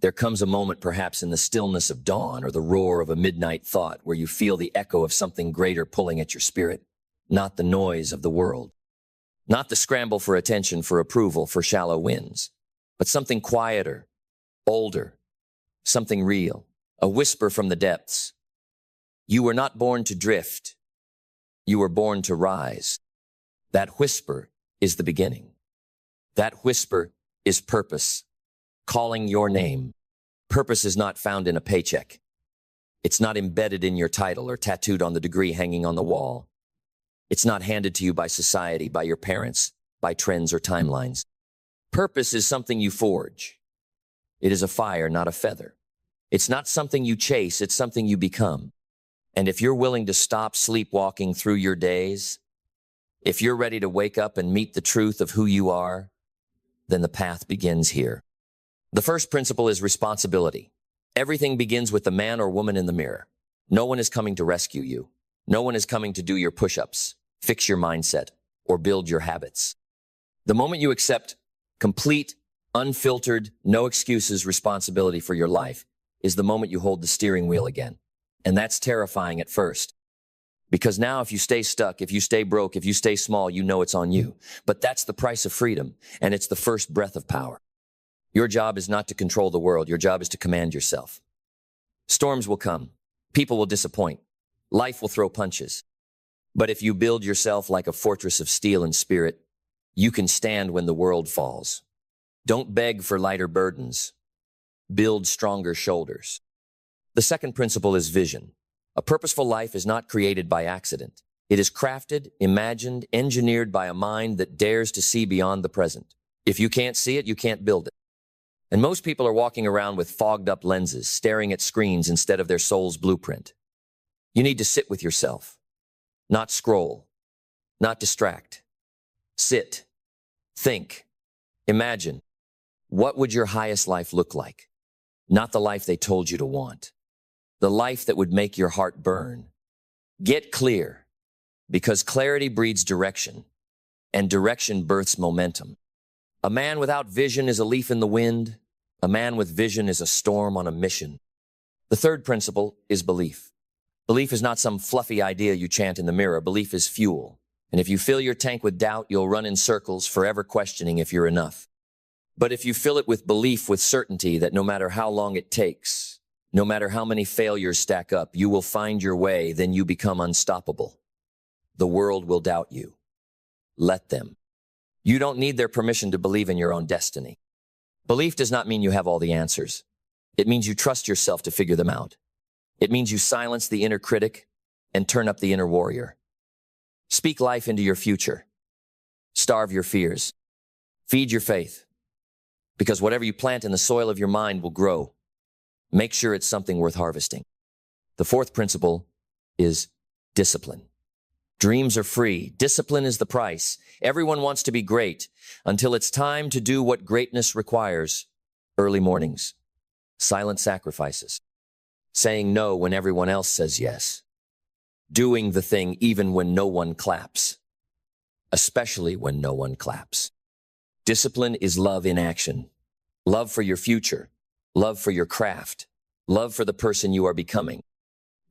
There comes a moment perhaps in the stillness of dawn or the roar of a midnight thought where you feel the echo of something greater pulling at your spirit, not the noise of the world, not the scramble for attention, for approval, for shallow wins, but something quieter, older, something real, a whisper from the depths. You were not born to drift. You were born to rise. That whisper is the beginning. That whisper is purpose, calling your name. Purpose is not found in a paycheck. It's not embedded in your title or tattooed on the degree hanging on the wall. It's not handed to you by society, by your parents, by trends or timelines. Purpose is something you forge. It is a fire, not a feather. It's not something you chase, it's something you become. And if you're willing to stop sleepwalking through your days, if you're ready to wake up and meet the truth of who you are, then the path begins here. The first principle is responsibility. Everything begins with the man or woman in the mirror. No one is coming to rescue you. No one is coming to do your push-ups, fix your mindset, or build your habits. The moment you accept complete, unfiltered, no excuses responsibility for your life is the moment you hold the steering wheel again. And that's terrifying at first. Because now if you stay stuck, if you stay broke, if you stay small, you know it's on you. But that's the price of freedom, and it's the first breath of power. Your job is not to control the world. Your job is to command yourself. Storms will come. People will disappoint. Life will throw punches. But if you build yourself like a fortress of steel and spirit, you can stand when the world falls. Don't beg for lighter burdens. Build stronger shoulders. The second principle is vision. A purposeful life is not created by accident. It is crafted, imagined, engineered by a mind that dares to see beyond the present. If you can't see it, you can't build it. And most people are walking around with fogged up lenses, staring at screens instead of their soul's blueprint. You need to sit with yourself, not scroll, not distract. Sit, think, imagine. What would your highest life look like? Not the life they told you to want. The life that would make your heart burn. Get clear, because clarity breeds direction, and direction births momentum. A man without vision is a leaf in the wind. A man with vision is a storm on a mission. The third principle is belief. Belief is not some fluffy idea you chant in the mirror. Belief is fuel. And if you fill your tank with doubt, you'll run in circles, forever questioning if you're enough. But if you fill it with belief, with certainty that no matter how long it takes, no matter how many failures stack up, you will find your way, then you become unstoppable. The world will doubt you. Let them. You don't need their permission to believe in your own destiny. Belief does not mean you have all the answers. It means you trust yourself to figure them out. It means you silence the inner critic and turn up the inner warrior. Speak life into your future. Starve your fears. Feed your faith. Because whatever you plant in the soil of your mind will grow. Make sure it's something worth harvesting. The fourth principle is discipline. Dreams are free. Discipline is the price. Everyone wants to be great until it's time to do what greatness requires. Early mornings, silent sacrifices, saying no when everyone else says yes, doing the thing even when no one claps, especially when no one claps. Discipline is love in action. Love for your future, love for your craft, love for the person you are becoming.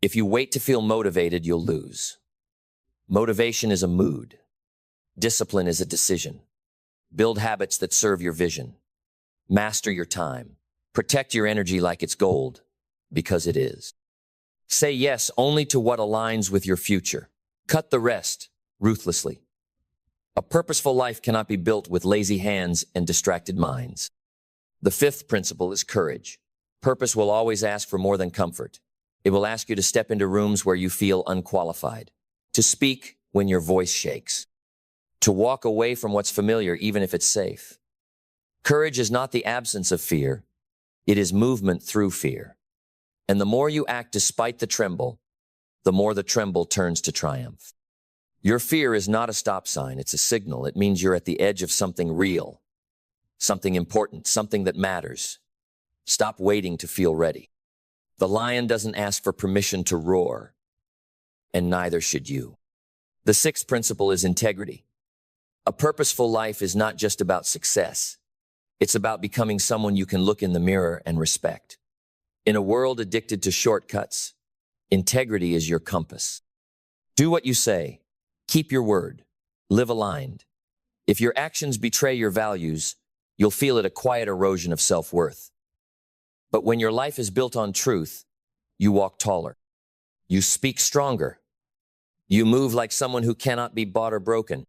If you wait to feel motivated, you'll lose. Motivation is a mood. Discipline is a decision. Build habits that serve your vision. Master your time. Protect your energy like it's gold, because it is. Say yes only to what aligns with your future. Cut the rest ruthlessly. A purposeful life cannot be built with lazy hands and distracted minds. The fifth principle is courage. Purpose will always ask for more than comfort. It will ask you to step into rooms where you feel unqualified, to speak when your voice shakes, to walk away from what's familiar even if it's safe. Courage is not the absence of fear. It is movement through fear. And the more you act despite the tremble, the more the tremble turns to triumph. Your fear is not a stop sign. It's a signal. It means you're at the edge of something real, something important, something that matters. Stop waiting to feel ready. The lion doesn't ask for permission to roar, and neither should you. The sixth principle is integrity. A purposeful life is not just about success. It's about becoming someone you can look in the mirror and respect. In a world addicted to shortcuts, integrity is your compass. Do what you say. Keep your word. Live aligned. If your actions betray your values, you'll feel it a quiet erosion of self-worth. But when your life is built on truth, you walk taller. You speak stronger. You move like someone who cannot be bought or broken.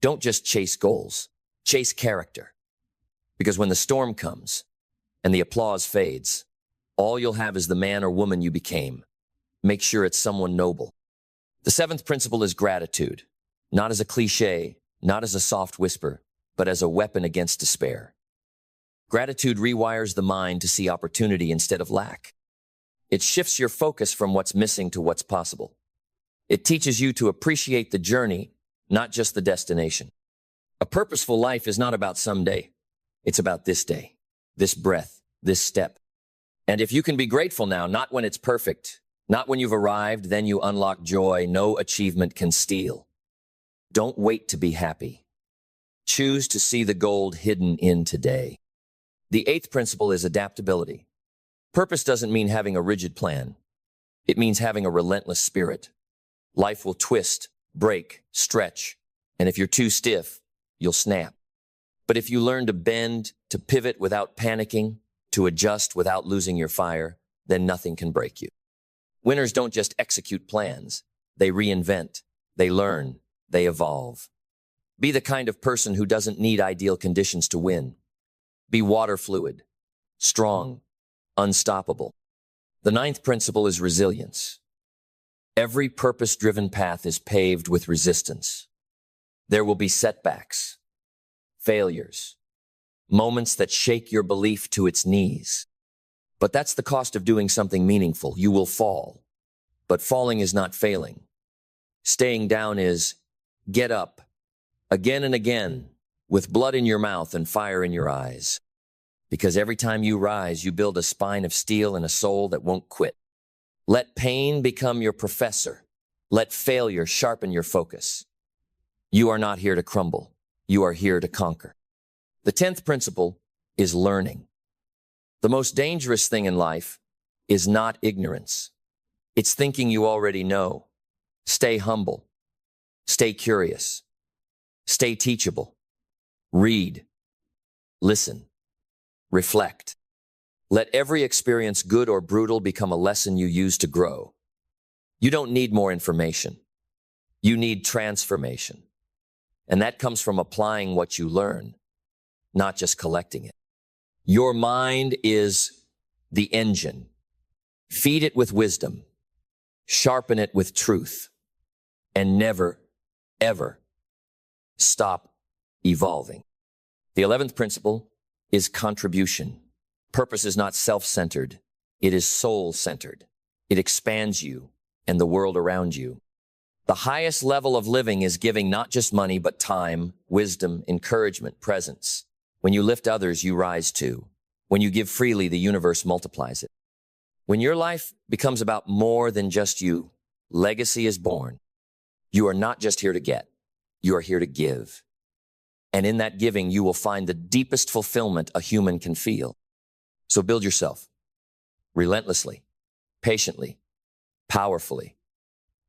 Don't just chase goals. Chase character. Because when the storm comes and the applause fades, all you'll have is the man or woman you became. Make sure it's someone noble. The seventh principle is gratitude, not as a cliche, not as a soft whisper, but as a weapon against despair. Gratitude rewires the mind to see opportunity instead of lack. It shifts your focus from what's missing to what's possible. It teaches you to appreciate the journey, not just the destination. A purposeful life is not about someday. It's about this day, this breath, this step. And if you can be grateful now, not when it's perfect, not when you've arrived, then you unlock joy no achievement can steal. Don't wait to be happy. Choose to see the gold hidden in today. The eighth principle is adaptability. Purpose doesn't mean having a rigid plan. It means having a relentless spirit. Life will twist, break, stretch, and if you're too stiff, you'll snap. But if you learn to bend, to pivot without panicking, to adjust without losing your fire, then nothing can break you. Winners don't just execute plans. They reinvent, they learn, they evolve. Be the kind of person who doesn't need ideal conditions to win. Be water fluid, strong, unstoppable. The ninth principle is resilience. Every purpose-driven path is paved with resistance. There will be setbacks, failures, moments that shake your belief to its knees. But that's the cost of doing something meaningful. You will fall. But falling is not failing. Staying down is get up, again and again, with blood in your mouth and fire in your eyes. Because every time you rise, you build a spine of steel and a soul that won't quit. Let pain become your professor. Let failure sharpen your focus. You are not here to crumble. You are here to conquer. The 10th principle is learning. The most dangerous thing in life is not ignorance. It's thinking you already know. Stay humble. Stay curious. Stay teachable. Read. Listen. Reflect. Let every experience, good or brutal, become a lesson you use to grow. You don't need more information. You need transformation. And that comes from applying what you learn, not just collecting it. Your mind is the engine. Feed it with wisdom. Sharpen it with truth. And never, ever stop evolving. The 11th principle is contribution. Purpose is not self-centered. It is soul-centered. It expands you and the world around you. The highest level of living is giving not just money, but time, wisdom, encouragement, presence. When you lift others, you rise too. When you give freely, the universe multiplies it. When your life becomes about more than just you, legacy is born. You are not just here to get. You are here to give. And in that giving, you will find the deepest fulfillment a human can feel. So build yourself relentlessly, patiently, powerfully.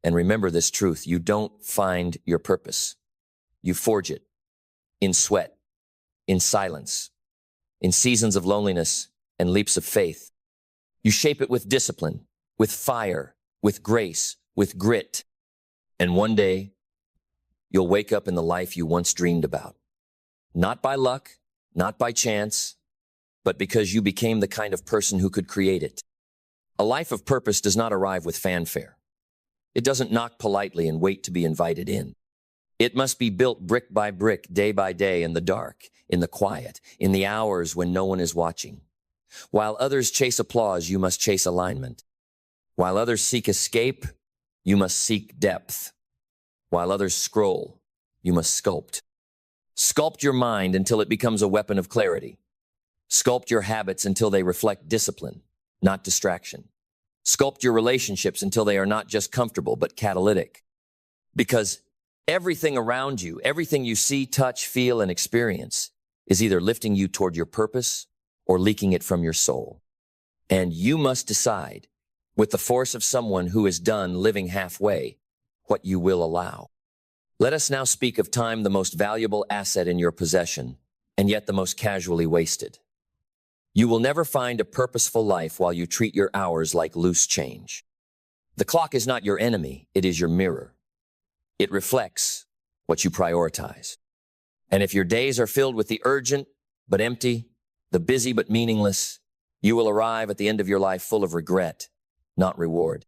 And remember this truth: you don't find your purpose. You forge it in sweat, in silence, in seasons of loneliness and leaps of faith. You shape it with discipline, with fire, with grace, with grit. And one day, you'll wake up in the life you once dreamed about. Not by luck, not by chance, but because you became the kind of person who could create it. A life of purpose does not arrive with fanfare. It doesn't knock politely and wait to be invited in. It must be built brick by brick, day by day, in the dark, in the quiet, in the hours when no one is watching. While others chase applause, you must chase alignment. While others seek escape, you must seek depth. While others scroll, you must sculpt. Sculpt your mind until it becomes a weapon of clarity. Sculpt your habits until they reflect discipline, not distraction. Sculpt your relationships until they are not just comfortable, but catalytic. Because everything around you, everything you see, touch, feel, and experience is either lifting you toward your purpose or leaking it from your soul. And you must decide, with the force of someone who is done living halfway, what you will allow. Let us now speak of time, the most valuable asset in your possession, and yet the most casually wasted. You will never find a purposeful life while you treat your hours like loose change. The clock is not your enemy, it is your mirror. It reflects what you prioritize. And if your days are filled with the urgent but empty, the busy but meaningless, you will arrive at the end of your life full of regret, not reward.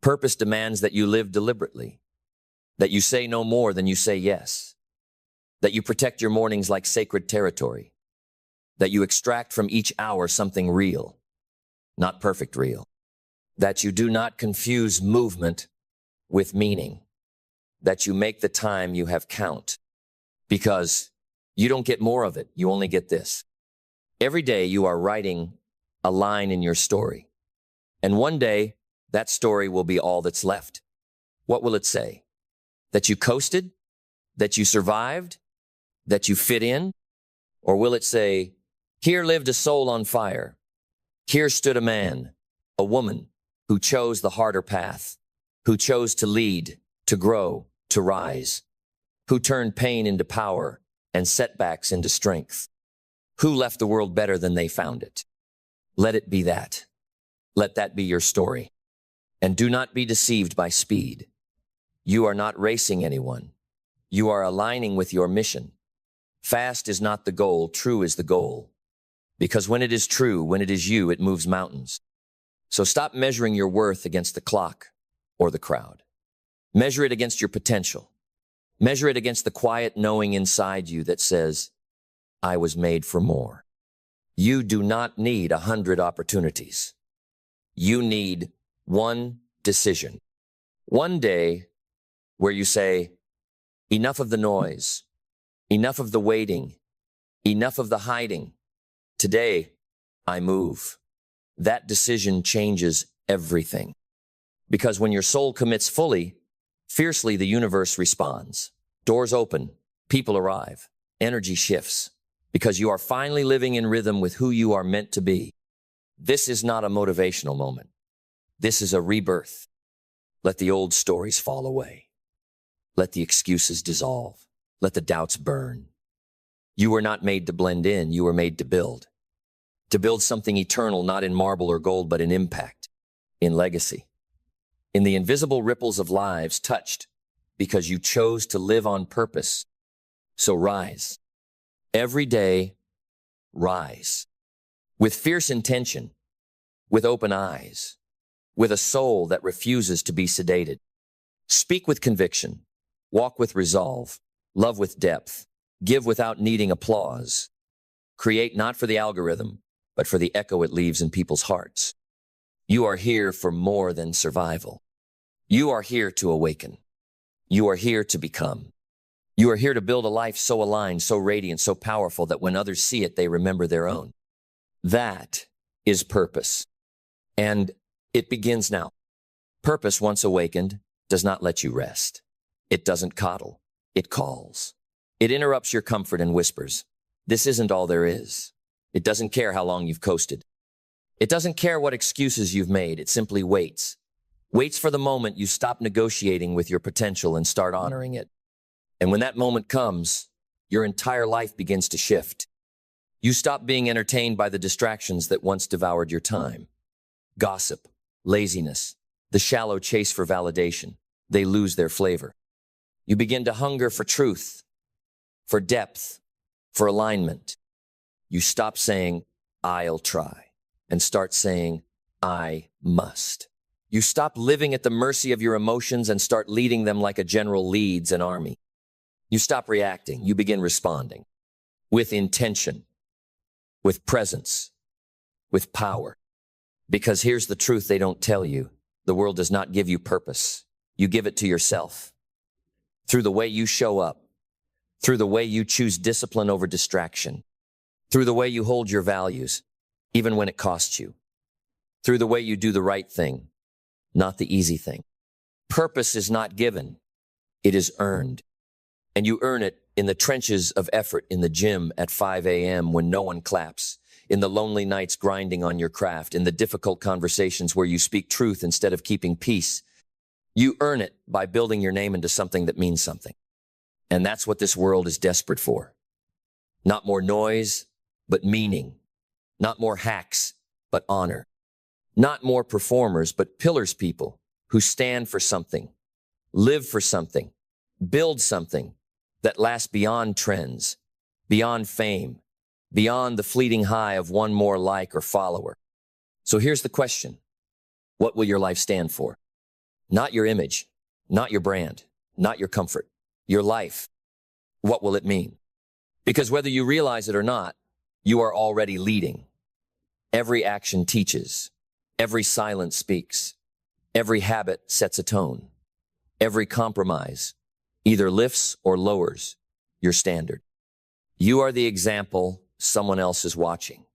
Purpose demands that you live deliberately, that you say no more than you say yes, that you protect your mornings like sacred territory, that you extract from each hour something real, not perfect real, that you do not confuse movement with meaning, that you make the time you have count, because you don't get more of it, you only get this. Every day you are writing a line in your story, and one day that story will be all that's left. What will it say? That you coasted? That you survived? That you fit in? Or will it say, here lived a soul on fire. Here stood a man, a woman, who chose the harder path, who chose to lead, to grow, to rise, who turned pain into power and setbacks into strength, who left the world better than they found it. Let it be that. Let that be your story. And do not be deceived by speed. You are not racing anyone. You are aligning with your mission. Fast is not the goal, true is the goal. Because when it is true, when it is you, it moves mountains. So stop measuring your worth against the clock or the crowd. Measure it against your potential. Measure it against the quiet knowing inside you that says, I was made for more. You do not need 100 opportunities. You need one decision. One day where you say, enough of the noise, enough of the waiting, enough of the hiding. Today, I move. That decision changes everything. Because when your soul commits fully, fiercely the universe responds. Doors open, people arrive, energy shifts, because you are finally living in rhythm with who you are meant to be. This is not a motivational moment. This is a rebirth. Let the old stories fall away. Let the excuses dissolve. Let the doubts burn. You were not made to blend in, you were made to build. To build something eternal, not in marble or gold, but in impact, in legacy, in the invisible ripples of lives touched because you chose to live on purpose. So rise. Every day, rise. With fierce intention, with open eyes, with a soul that refuses to be sedated. Speak with conviction, walk with resolve, love with depth, give without needing applause. Create not for the algorithm, but for the echo it leaves in people's hearts. You are here for more than survival. You are here to awaken. You are here to become. You are here to build a life so aligned, so radiant, so powerful that when others see it, they remember their own. That is purpose. And it begins now. Purpose, once awakened, does not let you rest. It doesn't coddle. It calls. It interrupts your comfort and whispers, this isn't all there is. It doesn't care how long you've coasted. It doesn't care what excuses you've made. It simply waits. Waits for the moment you stop negotiating with your potential and start honoring it. And when that moment comes, your entire life begins to shift. You stop being entertained by the distractions that once devoured your time. Gossip, laziness, the shallow chase for validation. They lose their flavor. You begin to hunger for truth, for depth, for alignment. You stop saying, I'll try, and start saying, I must. You stop living at the mercy of your emotions and start leading them like a general leads an army. You stop reacting. You begin responding with intention, with presence, with power. Because here's the truth they don't tell you. The world does not give you purpose. You give it to yourself. Through the way you show up, through the way you choose discipline over distraction, through the way you hold your values, even when it costs you, through the way you do the right thing, not the easy thing. Purpose is not given. It is earned. And you earn it in the trenches of effort in the gym at 5 a.m. when no one claps, in the lonely nights grinding on your craft, in the difficult conversations where you speak truth instead of keeping peace. You earn it by building your name into something that means something. And that's what this world is desperate for. Not more noise, but meaning. Not more hacks, but honor. Not more performers, but pillars people who stand for something, live for something, build something that lasts beyond trends, beyond fame, beyond the fleeting high of one more like or follower. So here's the question. What will your life stand for? Not your image, not your brand, not your comfort, your life. What will it mean? Because whether you realize it or not, you are already leading. Every action teaches. Every silence speaks. Every habit sets a tone. Every compromise either lifts or lowers your standard. You are the example someone else is watching.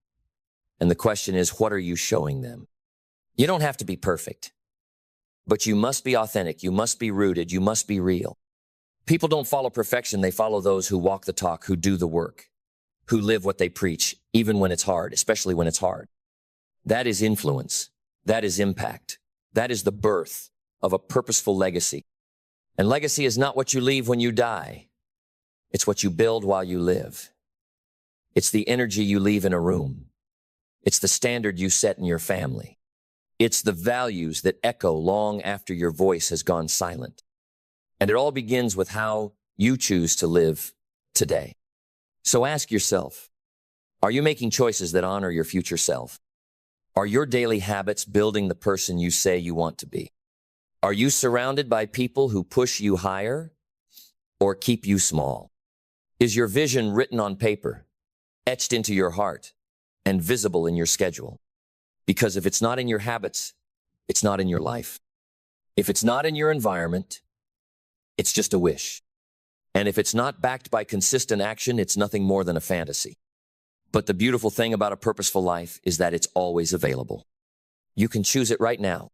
And the question is, what are you showing them? You don't have to be perfect, but you must be authentic. You must be rooted. You must be real. People don't follow perfection. They follow those who walk the talk, who do the work, who live what they preach, even when it's hard, especially when it's hard. That is influence. That is impact. That is the birth of a purposeful legacy. And legacy is not what you leave when you die. It's what you build while you live. It's the energy you leave in a room. It's the standard you set in your family. It's the values that echo long after your voice has gone silent. And it all begins with how you choose to live today. So ask yourself, are you making choices that honor your future self? Are your daily habits building the person you say you want to be? Are you surrounded by people who push you higher or keep you small? Is your vision written on paper, etched into your heart, and visible in your schedule? Because if it's not in your habits, it's not in your life. If it's not in your environment, it's just a wish. And if it's not backed by consistent action, it's nothing more than a fantasy. But the beautiful thing about a purposeful life is that it's always available. You can choose it right now.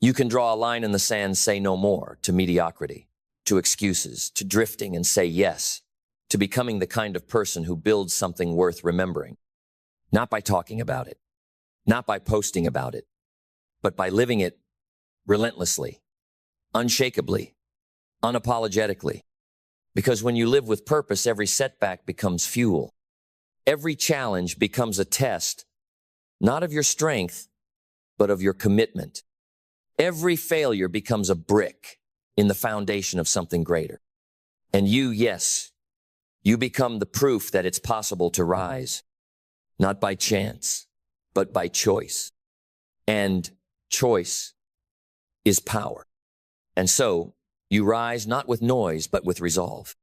You can draw a line in the sand, say no more to mediocrity, to excuses, to drifting, and say yes to becoming the kind of person who builds something worth remembering. Not by talking about it, not by posting about it, but by living it relentlessly, unshakably, unapologetically. Because when you live with purpose, every setback becomes fuel. Every challenge becomes a test, not of your strength, but of your commitment. Every failure becomes a brick in the foundation of something greater. And you, yes, you become the proof that it's possible to rise, not by chance, but by choice. And choice is power. And so you rise not with noise, but with resolve.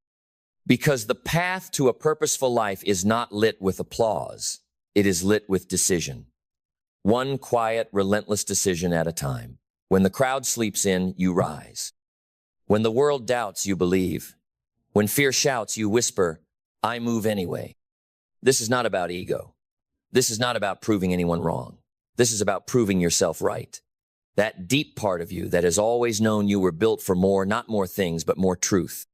Because the path to a purposeful life is not lit with applause. It is lit with decision. One quiet, relentless decision at a time. When the crowd sleeps in, you rise. When the world doubts, you believe. When fear shouts, you whisper, I move anyway. This is not about ego. This is not about proving anyone wrong. This is about proving yourself right. That deep part of you that has always known you were built for more, not more things, but more truth.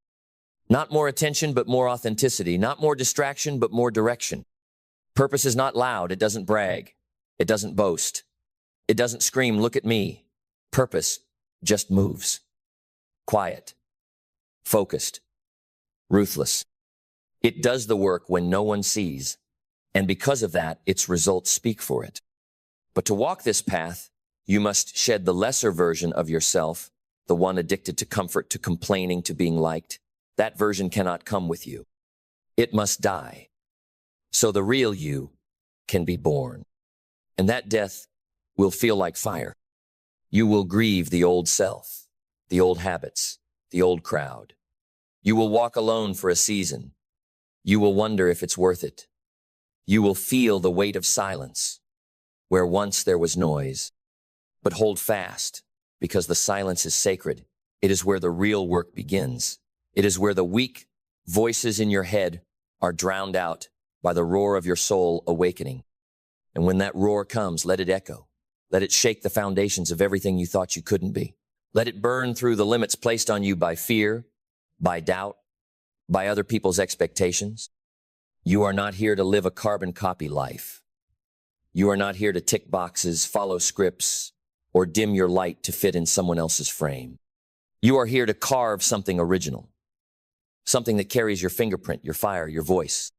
Not more attention, but more authenticity. Not more distraction, but more direction. Purpose is not loud. It doesn't brag. It doesn't boast. It doesn't scream, look at me. Purpose just moves. Quiet. Focused. Ruthless. It does the work when no one sees. And because of that, its results speak for it. But to walk this path, you must shed the lesser version of yourself, the one addicted to comfort, to complaining, to being liked. That version cannot come with you. It must die. So the real you can be born. And that death will feel like fire. You will grieve the old self, the old habits, the old crowd. You will walk alone for a season. You will wonder if it's worth it. You will feel the weight of silence, where once there was noise. But hold fast, because the silence is sacred. It is where the real work begins. It is where the weak voices in your head are drowned out by the roar of your soul awakening. And when that roar comes, let it echo. Let it shake the foundations of everything you thought you couldn't be. Let it burn through the limits placed on you by fear, by doubt, by other people's expectations. You are not here to live a carbon copy life. You are not here to tick boxes, follow scripts, or dim your light to fit in someone else's frame. You are here to carve something original, something that carries your fingerprint, your fire, your voice.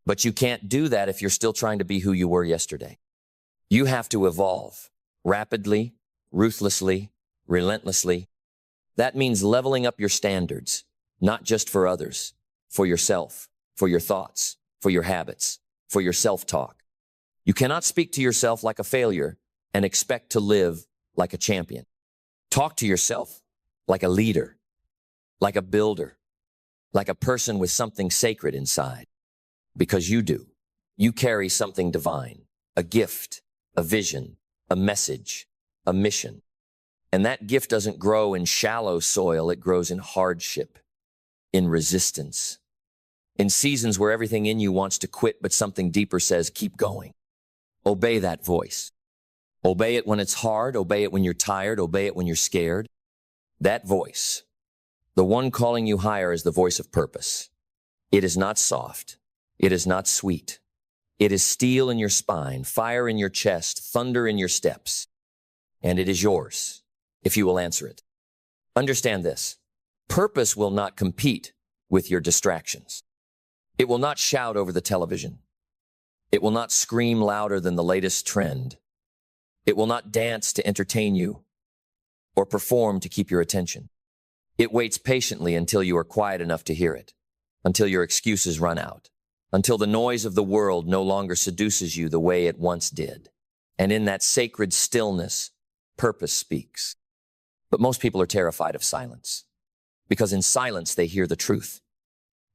But you can't do that if you're still trying to be who you were yesterday. You have to evolve rapidly, ruthlessly, relentlessly. That means leveling up your standards, not just for others, for yourself, for your thoughts, for your habits, for your self-talk. You cannot speak to yourself like a failure and expect to live like a champion. Talk to yourself like a leader, like a builder, like a person with something sacred inside. Because you do. You carry something divine, a gift, a vision, a message, a mission. And that gift doesn't grow in shallow soil, it grows in hardship, in resistance, in seasons where everything in you wants to quit, but something deeper says, keep going. Obey that voice. Obey it when it's hard, obey it when you're tired, obey it when you're scared. That voice, the one calling you higher, is the voice of purpose. It is not soft. It is not sweet. It is steel in your spine, fire in your chest, thunder in your steps. And it is yours, if you will answer it. Understand this. Purpose will not compete with your distractions. It will not shout over the television. It will not scream louder than the latest trend. It will not dance to entertain you or perform to keep your attention. It waits patiently until you are quiet enough to hear it, until your excuses run out, until the noise of the world no longer seduces you the way it once did. And in that sacred stillness, purpose speaks. But most people are terrified of silence, because in silence they hear the truth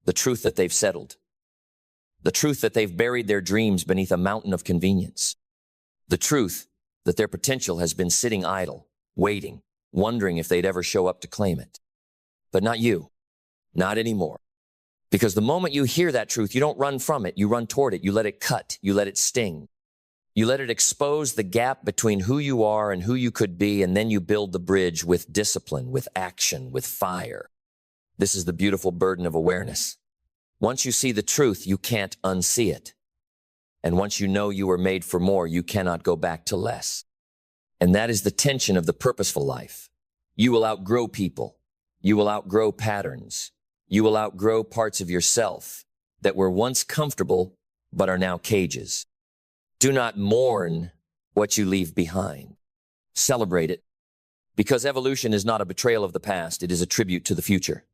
that they've settled, the truth that they've buried their dreams beneath a mountain of convenience, the truth that their potential has been sitting idle, waiting, wondering if they'd ever show up to claim it. But not you, not anymore. Because the moment you hear that truth, you don't run from it, you run toward it, you let it cut, you let it sting. You let it expose the gap between who you are and who you could be, and then you build the bridge with discipline, with action, with fire. This is the beautiful burden of awareness. Once you see the truth, you can't unsee it. And once you know you were made for more, you cannot go back to less. And that is the tension of the purposeful life. You will outgrow people. You will outgrow patterns. You will outgrow parts of yourself that were once comfortable but are now cages. Do not mourn what you leave behind. Celebrate it, because evolution is not a betrayal of the past. It is a tribute to the future.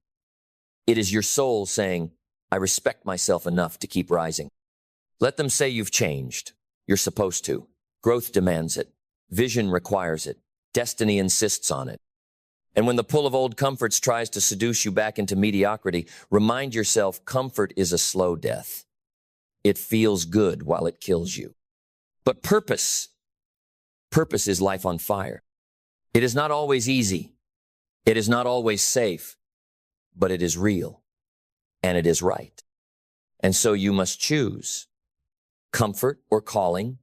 It is your soul saying, I respect myself enough to keep rising. Let them say you've changed. You're supposed to. Growth demands it. Vision requires it. Destiny insists on it. And when the pull of old comforts tries to seduce you back into mediocrity, remind yourself comfort is a slow death. It feels good while it kills you. But purpose is life on fire. It is not always easy. It is not always safe, but it is real, and it is right. And so you must choose comfort or calling,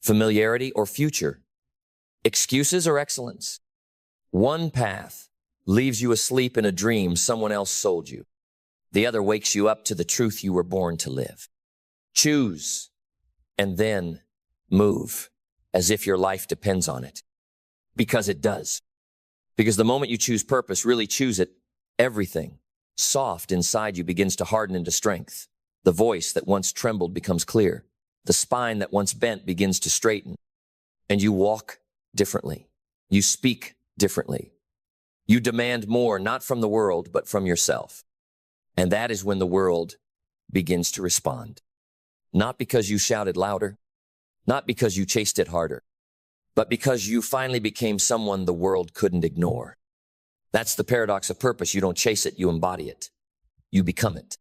familiarity or future, excuses or excellence. One path leaves you asleep in a dream someone else sold you. The other wakes you up to the truth you were born to live. Choose, and then move as if your life depends on it. Because it does. Because the moment you choose purpose, really choose it, everything soft inside you begins to harden into strength. The voice that once trembled becomes clear. The spine that once bent begins to straighten. And you walk differently. You speak differently. You demand more, not from the world, but from yourself. And that is when the world begins to respond. Not because you shouted louder, not because you chased it harder, but because you finally became someone the world couldn't ignore. That's the paradox of purpose. You don't chase it, you embody it. You become it.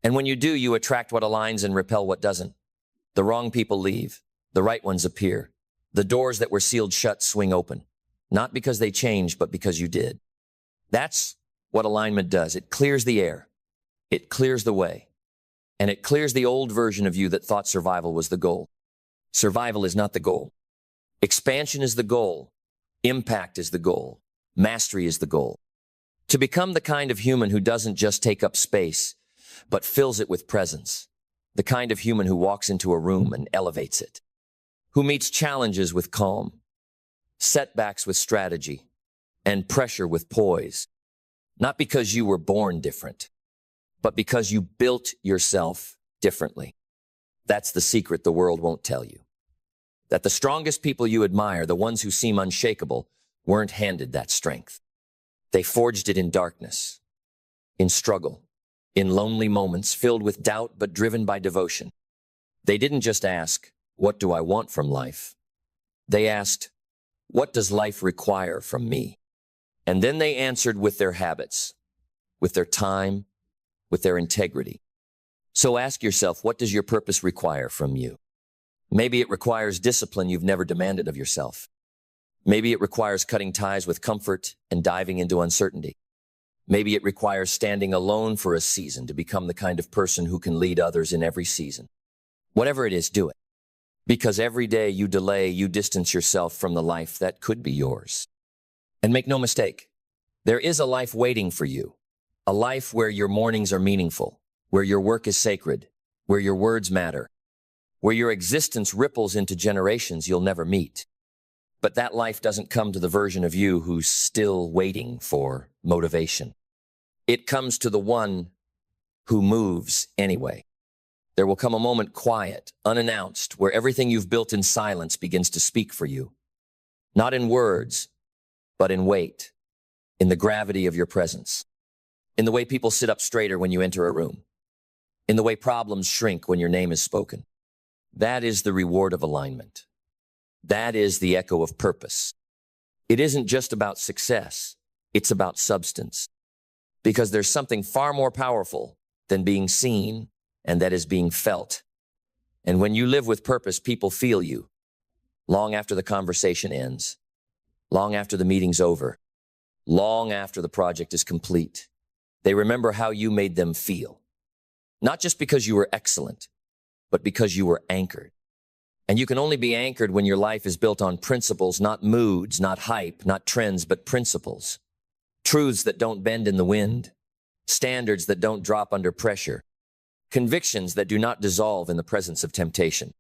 And when you do, you attract what aligns and repel what doesn't. The wrong people leave. The right ones appear. The doors that were sealed shut swing open. Not because they changed, but because you did. That's what alignment does. It clears the air. It clears the way. And it clears the old version of you that thought survival was the goal. Survival is not the goal. Expansion is the goal. Impact is the goal. Mastery is the goal. To become the kind of human who doesn't just take up space, but fills it with presence. The kind of human who walks into a room and elevates it. Who meets challenges with calm, setbacks with strategy, and pressure with poise. Not because you were born different, but because you built yourself differently. That's the secret the world won't tell you. That the strongest people you admire, the ones who seem unshakable, weren't handed that strength. They forged it in darkness, in struggle, in lonely moments filled with doubt but driven by devotion. They didn't just ask, "What do I want from life?" They asked, "What does life require from me?" And then they answered with their habits, with their time, with their integrity. So ask yourself, what does your purpose require from you? Maybe it requires discipline you've never demanded of yourself. Maybe it requires cutting ties with comfort and diving into uncertainty. Maybe it requires standing alone for a season to become the kind of person who can lead others in every season. Whatever it is, do it. Because every day you delay, you distance yourself from the life that could be yours. And make no mistake, there is a life waiting for you. A life where your mornings are meaningful, where your work is sacred, where your words matter, where your existence ripples into generations you'll never meet. But that life doesn't come to the version of you who's still waiting for motivation. It comes to the one who moves anyway. There will come a moment quiet, unannounced, where everything you've built in silence begins to speak for you. Not in words, but in weight, in the gravity of your presence, in the way people sit up straighter when you enter a room, in the way problems shrink when your name is spoken. That is the reward of alignment. That is the echo of purpose. It isn't just about success. It's about substance. Because there's something far more powerful than being seen, and that is being felt. And when you live with purpose, people feel you. Long after the conversation ends, long after the meeting's over, long after the project is complete, they remember how you made them feel. Not just because you were excellent, but because you were anchored. And you can only be anchored when your life is built on principles, not moods, not hype, not trends, but principles. Truths that don't bend in the wind, standards that don't drop under pressure, convictions that do not dissolve in the presence of temptation.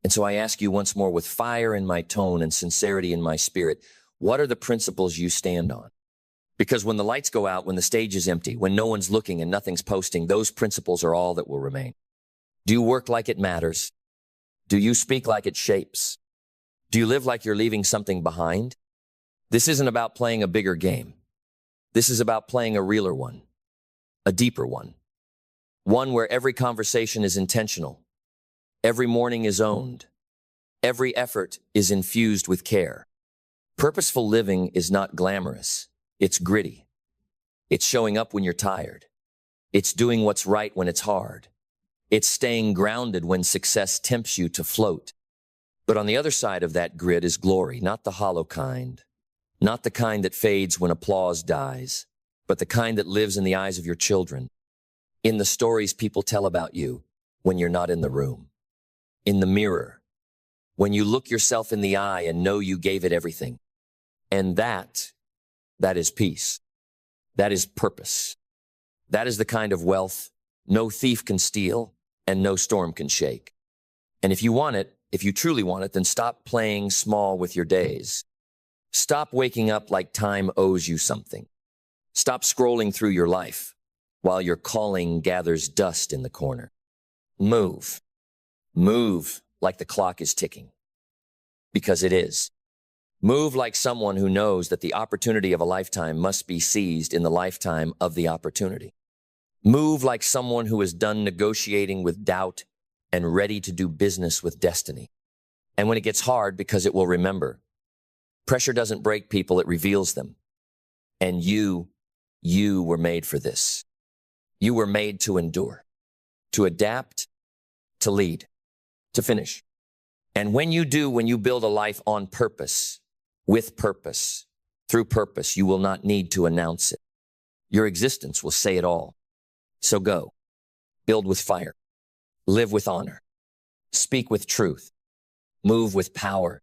And so I ask you once more, with fire in my tone and sincerity in my spirit, what are the principles you stand on? Because when the lights go out, when the stage is empty, when no one's looking and nothing's posting, those principles are all that will remain. Do you work like it matters? Do you speak like it shapes? Do you live like you're leaving something behind? This isn't about playing a bigger game. This is about playing a realer one, a deeper one. One where every conversation is intentional, every morning is owned, every effort is infused with care. Purposeful living is not glamorous, it's gritty. It's showing up when you're tired. It's doing what's right when it's hard. It's staying grounded when success tempts you to float. But on the other side of that grit is glory, not the hollow kind, not the kind that fades when applause dies, but the kind that lives in the eyes of your children, in the stories people tell about you when you're not in the room, in the mirror, when you look yourself in the eye and know you gave it everything. And that is peace. That is purpose. That is the kind of wealth no thief can steal and no storm can shake. And if you want it, if you truly want it, then stop playing small with your days. Stop waking up like time owes you something. Stop scrolling through your life while your calling gathers dust in the corner. Move. Move like the clock is ticking. Because it is. Move like someone who knows that the opportunity of a lifetime must be seized in the lifetime of the opportunity. Move like someone who is done negotiating with doubt and ready to do business with destiny. And when it gets hard, because it will remember, pressure doesn't break people, it reveals them. And you were made for this. You were made to endure, to adapt, to lead, to finish. And when you do, when you build a life on purpose, with purpose, through purpose, you will not need to announce it. Your existence will say it all. So go, build with fire, live with honor, speak with truth, move with power,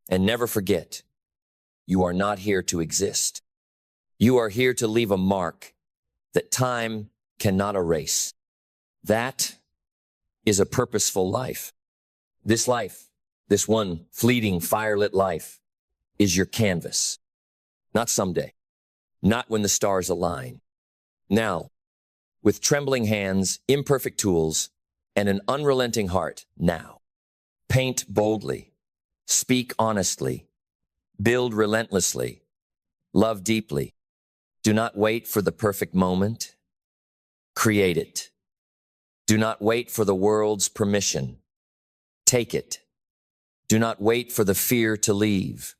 and never forget, you are not here to exist. You are here to leave a mark that time cannot erase. That is a purposeful life. This life, this one fleeting, firelit life, is your canvas. Not someday, not when the stars align. Now, with trembling hands, imperfect tools, and an unrelenting heart, now. Paint boldly, speak honestly, build relentlessly, love deeply. Do not wait for the perfect moment. Create it. Do not wait for the world's permission. Take it. Do not wait for the fear to leave.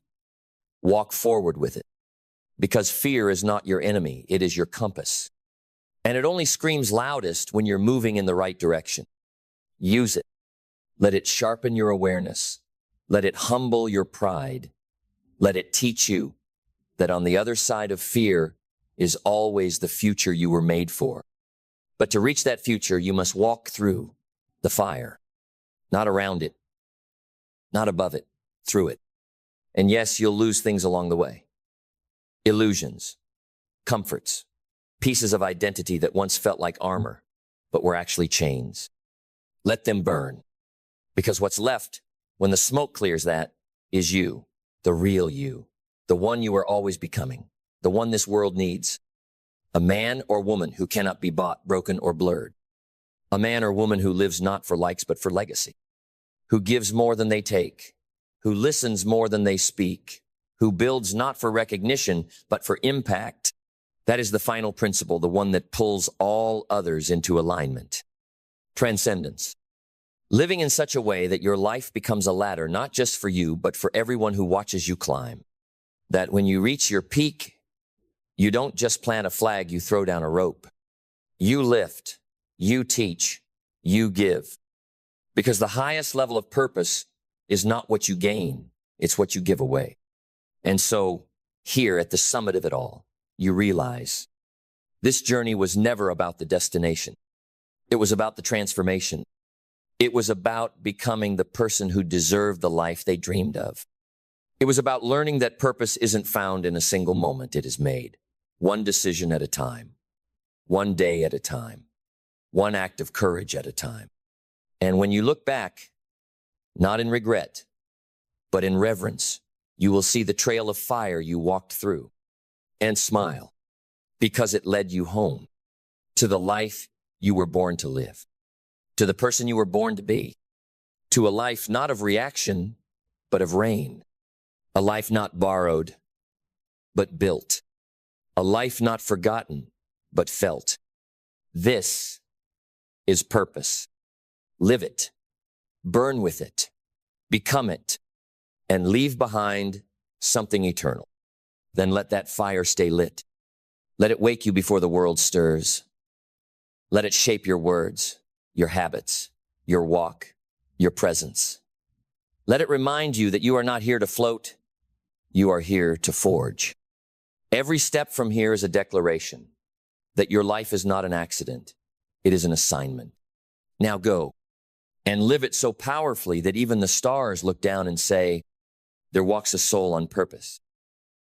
Walk forward with it. Because fear is not your enemy, it is your compass. And it only screams loudest when you're moving in the right direction. Use it. Let it sharpen your awareness. Let it humble your pride. Let it teach you that on the other side of fear is always the future you were made for. But to reach that future, you must walk through the fire, not around it, not above it, through it. And yes, you'll lose things along the way. Illusions, comforts, pieces of identity that once felt like armor, but were actually chains. Let them burn, because what's left when the smoke clears that is you, the real you, the one you are always becoming, the one this world needs. A man or woman who cannot be bought, broken, or blurred. A man or woman who lives not for likes but for legacy, who gives more than they take, who listens more than they speak, who builds not for recognition but for impact. That is the final principle, the one that pulls all others into alignment. Transcendence. Living in such a way that your life becomes a ladder, not just for you, but for everyone who watches you climb. That when you reach your peak, you don't just plant a flag, you throw down a rope. You lift, you teach, you give. Because the highest level of purpose is not what you gain, it's what you give away. And so, here at the summit of it all, you realize this journey was never about the destination. It was about the transformation. It was about becoming the person who deserved the life they dreamed of. It was about learning that purpose isn't found in a single moment, it is made. One decision at a time, one day at a time, one act of courage at a time. And when you look back, not in regret, but in reverence, you will see the trail of fire you walked through and smile because it led you home to the life you were born to live, to the person you were born to be, to a life not of reaction, but of reign, a life not borrowed, but built. A life not forgotten, but felt. This is purpose. Live it, burn with it, become it, and leave behind something eternal. Then let that fire stay lit. Let it wake you before the world stirs. Let it shape your words, your habits, your walk, your presence. Let it remind you that you are not here to float, you are here to forge. Every step from here is a declaration that your life is not an accident. It is an assignment. Now go and live it so powerfully that even the stars look down and say, there walks a soul on purpose.